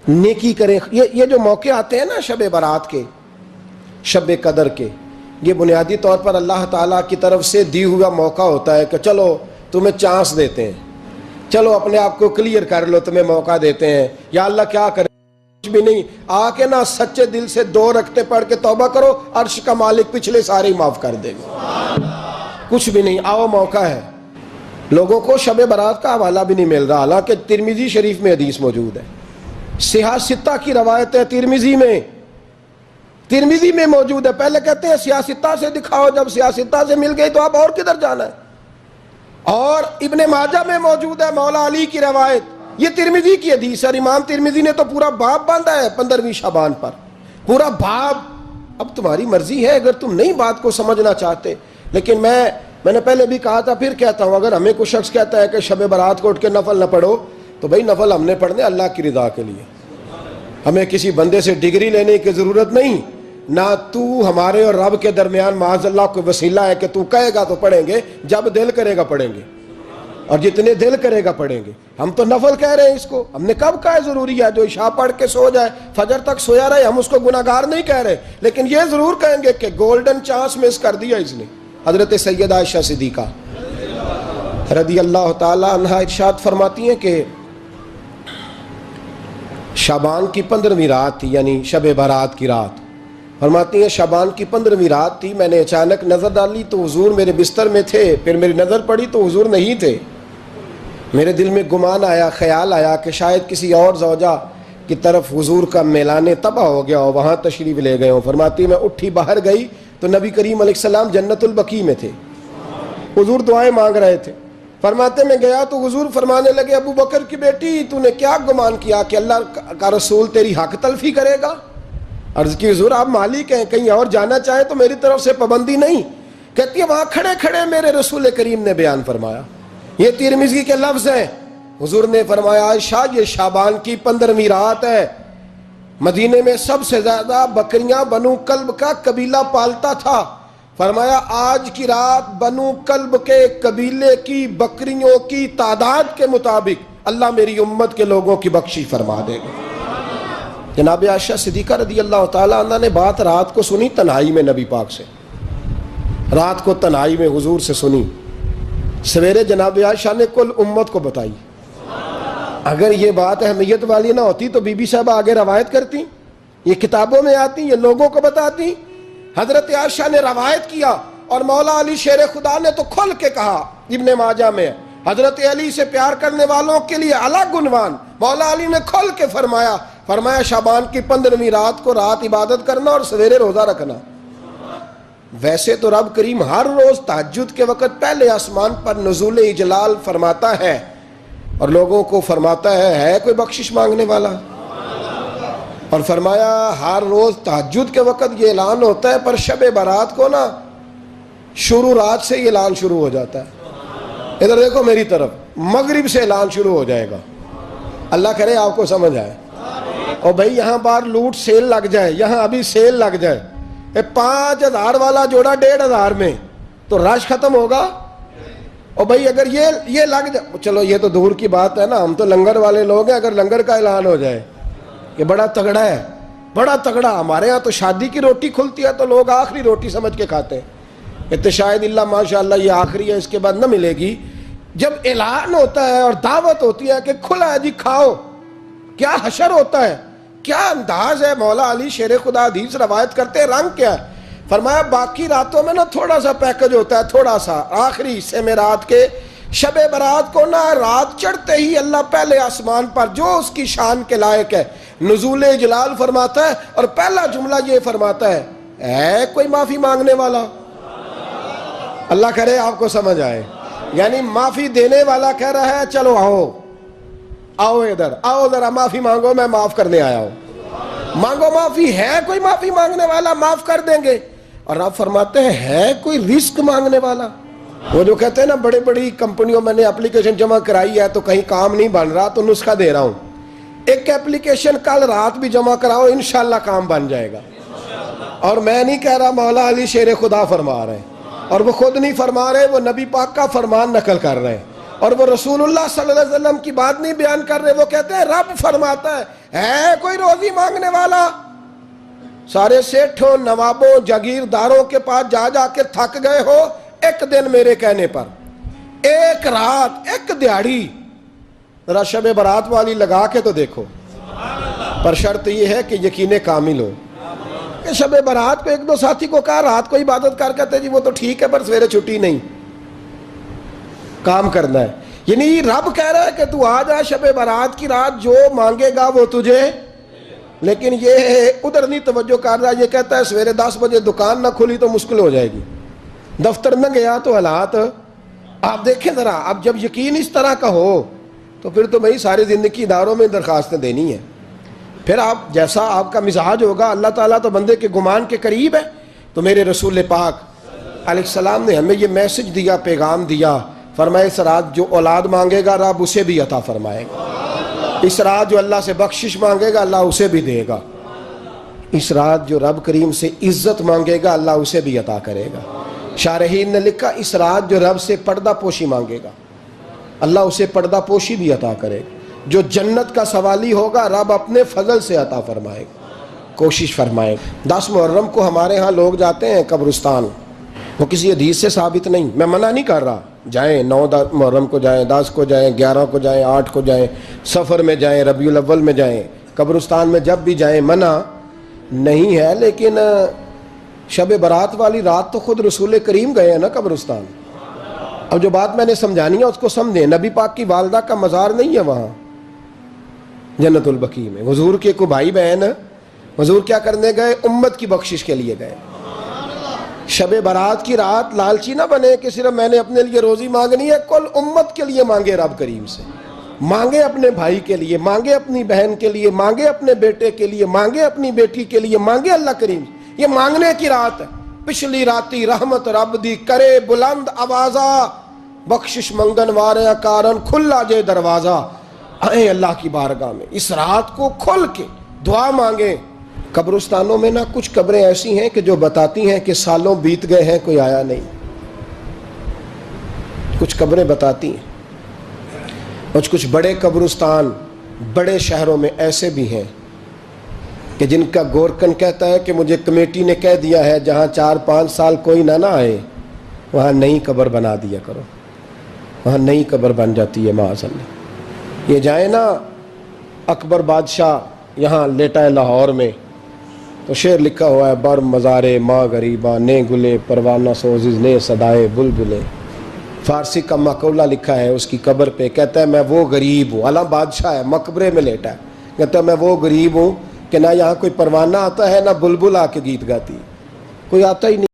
نیکی کریں. یہ جو موقع آتے ہیں نا شب برات کے، شب قدر کے، یہ بنیادی طور پر اللہ تعالیٰ کی طرف سے دی ہوا موقع ہوتا ہے کہ چلو تمہیں چانس دیتے ہیں، چلو اپنے آپ کو کلیئر کر لو، تمہیں موقع دیتے ہیں. یا اللہ کیا کرے، کچھ بھی نہیں، آ کے نا سچے دل سے 2 رکعتیں پڑھ کے توبہ کرو، عرش کا مالک پچھلے سارے ہی معاف کر دے گا. کچھ بھی نہیں، آؤ موقع ہے. لوگوں کو شب برات کا حوالہ بھی نہیں مل رہا، حالانکہ ترمذی شریف میں حدیث موجود ہے. صحاح ستہ کی روایت ہے ترمذی میں موجود ہے. پہلے کہتے ہیں صحاح ستہ سے دکھاؤ، جب صحاح ستہ سے مل گئی تو اب اور کدھر جانا ہے. اور ابن ماجہ میں موجود ہے مولا علی کی روایت، یہ ترمذی کی حدیث ہے. امام ترمذی نے تو پورا باب باندھا ہے 15ویں شعبان پر، پورا باب. اب تمہاری مرضی ہے اگر تم نئی بات کو سمجھنا چاہتے. لیکن میں نے پہلے بھی کہا تھا، پھر کہتا ہوں، اگر ہمیں کوئی شخص کہتا ہے کہ شب برات کو اٹھ کے نفل نہ پڑھو، تو بھائی نفل ہم نے پڑھنے اللہ کی رضا کے لیے. ہمیں کسی بندے سے ڈگری لینے کی ضرورت نہیں، نہ تو ہمارے اور رب کے درمیان معاذ اللہ کوئی وسیلہ ہے کہ تو کہے گا تو پڑھیں گے، جب دل کرے گا پڑھیں گے، اور جتنے دل کرے گا پڑھیں گے. ہم تو نفل کہہ رہے ہیں اس کو. ہم نے کب کہا ہے ضروری ہے جو عشاء پڑھ کے سو جائے فجر تک سویا رہے، ہم اس کو گناہگار نہیں کہہ رہے، لیکن یہ ضرور کہیں گے کہ گولڈن چانس مس کر دیا اس نے. حضرت سیدہ عائشہ صدیقہ رضی اللہ تعالی عنہا ارشاد فرماتی ہیں کہ شعبان کی 15ویں رات تھی، یعنی شب برات کی رات. فرماتی ہیں شعبان کی 15ویں رات تھی، میں نے اچانک نظر ڈالی تو حضور میرے بستر میں تھے. پھر میری نظر پڑی تو حضور نہیں تھے. میرے دل میں گمان آیا، خیال آیا کہ شاید کسی اور زوجہ کی طرف حضور کا میلان تباہ ہو گیا ہو، وہاں تشریف لے گئے ہوں. فرماتی میں اٹھی باہر گئی تو نبی کریم علیہ السلام جنت البقیع میں تھے، حضور دعائیں مانگ رہے تھے. فرماتے میں گیا تو حضور فرمانے لگے، ابو بکر کی بیٹی تو نے کیا گمان کیا کہ اللہ کا رسول تیری حق تلفی کرے گا؟ عرض کی حضور آپ مالک ہیں، کہیں اور جانا چاہیں تو میری طرف سے پابندی نہیں. کہتی ہے وہاں کھڑے کھڑے میرے رسول کریم نے بیان فرمایا. یہ ترمذی کے لفظ ہیں. حضور نے فرمایا عائشہ یہ شعبان کی 15ویں رات ہے، مدینے میں سب سے زیادہ بکریاں بنو کلب کا قبیلہ پالتا تھا. فرمایا آج کی رات بنو کلب کے قبیلے کی بکریوں کی تعداد کے مطابق اللہ میری امت کے لوگوں کی بخشش فرما دے گا. جناب عائشہ صدیقہ رضی اللہ تعالی عنہ نے بات رات کو سنی تنہائی میں نبی پاک سے، رات کو تنہائی میں حضور سے سنی. سویرے جناب عائشہ نے کل امت کو بتائی. اگر یہ بات اہمیت والی نہ ہوتی تو بی بی صاحبہ آگے روایت کرتی، یہ کتابوں میں آتی، یہ لوگوں کو بتاتی. حضرت عائشہ نے روایت کیا اور مولا علی شیر خدا نے تو کھل کے کہا. ابن ماجہ میں حضرت علی سے پیار کرنے والوں کے لیے الگ عنوان. مولا علی نے کھل کے فرمایا شعبان کی 15ویں رات کو رات عبادت کرنا اور سویرے روزہ رکھنا. ویسے تو رب کریم ہر روز تہجد کے وقت پہلے آسمان پر نزول اجلال فرماتا ہے اور لوگوں کو فرماتا ہے کوئی بخشش مانگنے والا؟ اور فرمایا ہر روز تہجد کے وقت یہ اعلان ہوتا ہے، پر شب برات کو نا شروع رات سے یہ اعلان شروع ہو جاتا ہے. ادھر دیکھو میری طرف، مغرب سے اعلان شروع ہو جائے گا. اللہ کرے آپ کو سمجھ آئے. اور بھائی یہاں باہر لوٹ سیل لگ جائے، یہاں ابھی سیل لگ جائے، 5000 والا جوڑا 1500 میں، تو رش ختم ہوگا. اور بھائی اگر یہ لگ جائے، چلو یہ تو دور کی بات ہے نا، ہم تو لنگر والے لوگ ہیں. اگر لنگر کا اعلان ہو جائے کہ بڑا تگڑا ہے، بڑا تگڑا، ہمارے ہاں تو شادی کی روٹی کھلتی ہے تو لوگ آخری روٹی سمجھ کے کھاتے ہیں کہ شاید اللہ ماشاءاللہ یہ آخری ہے، اس کے بعد نہ ملے گی. جب اعلان ہوتا ہے اور دعوت ہوتی ہے کہ کھلا ہے جی کھاؤ، کیا حشر ہوتا ہے، کیا انداز ہے. مولا علی شیر خدا حدیث روایت کرتے ہیں، رنگ کیا ہے. فرمایا باقی راتوں میں نا تھوڑا سا پیکج ہوتا ہے، تھوڑا سا. آخری حصے میں رات کے شب برات کو نا رات چڑھتے ہی اللہ پہلے آسمان پر جو اس کی شان کے لائق ہے نزول جلال فرماتا ہے، اور پہلا جملہ یہ فرماتا ہے کوئی معافی مانگنے والا؟ اللہ کرے آپ کو سمجھ آئے. یعنی معافی دینے والا کہہ رہا ہے چلو آؤ ادھر، آؤ ذرا معافی مانگو، میں معاف کرنے آیا ہوں. مانگو معافی. ہے کوئی معافی مانگنے والا؟ معاف کر دیں گے. اور آپ فرماتے ہیں ہے کوئی رزق مانگنے والا؟ وہ جو کہتے ہیں نا بڑی بڑی کمپنیوں میں نے اپلیکیشن جمع کرائی ہے تو کہیں کام نہیں بن رہا تو نسخہ دے رہا ہوں، ایک اپلیکیشن کل رات بھی جمع کراؤ انشاءاللہ کام بن جائے گا. اور میں نہیں کہہ رہا، مولا علی شیر خدا فرما رہے ہیں، اور وہ خود نہیں فرما رہے، وہ نبی پاک کا فرمان نقل کر رہے ہیں. اور وہ رسول اللہ صلی اللہ علیہ وسلم کی بات نہیں بیان کر رہے، وہ کہتے ہیں رب فرماتا ہے کوئی روزی مانگنے والا؟ سارے سیٹھوں، نوابوں، جاگیرداروں کے پاس جا جا کے تھک گئے ہو، ایک دن میرے کہنے پر، ایک رات، ایک دیہڑی ذرا شب برات والی لگا کے تو دیکھو۔ پر شرط یہ ہے کہ یقین کامل ہو کہ شب برات کو ایک دو ساتھی کو کہا رات کو عبادت کر کہتے جی وہ تو ٹھیک ہے پر سویرے چھٹی نہیں، کام کرنا ہے۔ یعنی رب کہہ رہا ہے کہ تو آ جا شب برات کی رات، جو مانگے گا وہ تجھے، لیکن یہ ادھر نہیں توجہ کر رہا، یہ کہتا ہے سویرے 10 بجے دکان نہ کھلی تو مشکل ہو جائے گی، دفتر نہ گیا تو حالات آپ دیکھیں ذرا۔ اب جب یقین اس طرح کا ہو تو پھر تو بھائی ساری زندگی اداروں میں درخواستیں دینی ہے، پھر آپ جیسا آپ کا مزاج ہوگا۔ اللہ تعالیٰ تو بندے کے گمان کے قریب ہے، تو میرے رسول پاک علیہ السلام نے ہمیں یہ میسج دیا، پیغام دیا، فرمائے اس رات جو اولاد مانگے گا رب اسے بھی عطا فرمائے گا، اس رات جو اللہ سے بخشش مانگے گا اللہ اسے بھی دے گا، اس رات جو رب کریم سے عزت مانگے گا اللہ اسے بھی عطا کرے گا۔ شارحین نے لکھا اس رات جو رب سے پردہ پوشی مانگے گا اللہ اسے پردہ پوشی بھی عطا کرے گا، جو جنت کا سوالی ہوگا رب اپنے فضل سے عطا فرمائے گا، کوشش فرمائے گا۔ 10 محرم کو ہمارے ہاں لوگ جاتے ہیں قبرستان، وہ کسی حدیث سے ثابت نہیں، میں منع نہیں کر رہا، جائیں 9 محرم کو جائیں، 10 کو جائیں، 11 کو جائیں، 8 کو جائیں، سفر میں جائیں، ربیع الاول میں جائیں، قبرستان میں جب بھی جائیں منع نہیں ہے، لیکن شب برات والی رات تو خود رسول کریم گئے ہیں نا قبرستان۔ اب جو بات میں نے سمجھانی ہے اس کو سمجھیں، نبی پاک کی والدہ کا مزار نہیں ہے وہاں جنت البقیع میں، حضور کے کو بھائی بہن، حضور کیا کرنے گئے؟ امت کی بخشش کے لیے گئے۔ شب برات کی رات لالچی نہ بنے کہ صرف میں نے اپنے لیے روزی مانگنی ہے، کل امت کے لیے مانگے رب کریم سے، مانگے اپنے بھائی کے لیے، مانگے اپنی بہن کے لیے، مانگے اپنے بیٹے کے لیے، مانگے اپنی بیٹی کے لیے، مانگے اللہ کریم سے۔ یہ مانگنے کی رات ہے۔ پچھلی راتی رحمت رب دی کرے بلند آوازہ، بخشش منگن وارے کارن کھلا جے دروازہ، آئیں اللہ کی بارگاہ میں اس رات کو کھل کے دعا مانگیں۔ قبرستانوں میں نہ کچھ قبریں ایسی ہیں کہ جو بتاتی ہیں کہ سالوں بیت گئے ہیں کوئی آیا نہیں، کچھ قبریں بتاتی ہیں، اور کچھ بڑے قبرستان بڑے شہروں میں ایسے بھی ہیں کہ جن کا گورکن کہتا ہے کہ مجھے کمیٹی نے کہہ دیا ہے جہاں 4-5 سال کوئی نہ آئے وہاں نئی قبر بنا دیا کرو، وہاں نئی قبر بن جاتی ہے معاذ اللہ۔ یہ جائیں نا اکبر بادشاہ یہاں لیٹا ہے لاہور میں، تو شعر لکھا ہوا ہے بر مزارے ماں غریباں نے گلے پروانہ سوزز نے صدائے بلبلے، فارسی کا مقولہ لکھا ہے اس کی قبر پہ، کہتا ہے میں وہ غریب ہوں، اعلیٰ بادشاہ ہے مقبرے میں لیٹا ہے، کہتا ہے میں وہ غریب ہوں کہ نہ یہاں کوئی پروانہ آتا ہے نہ بلبل آ کے گیت گاتی، کوئی آتا ہی نہیں۔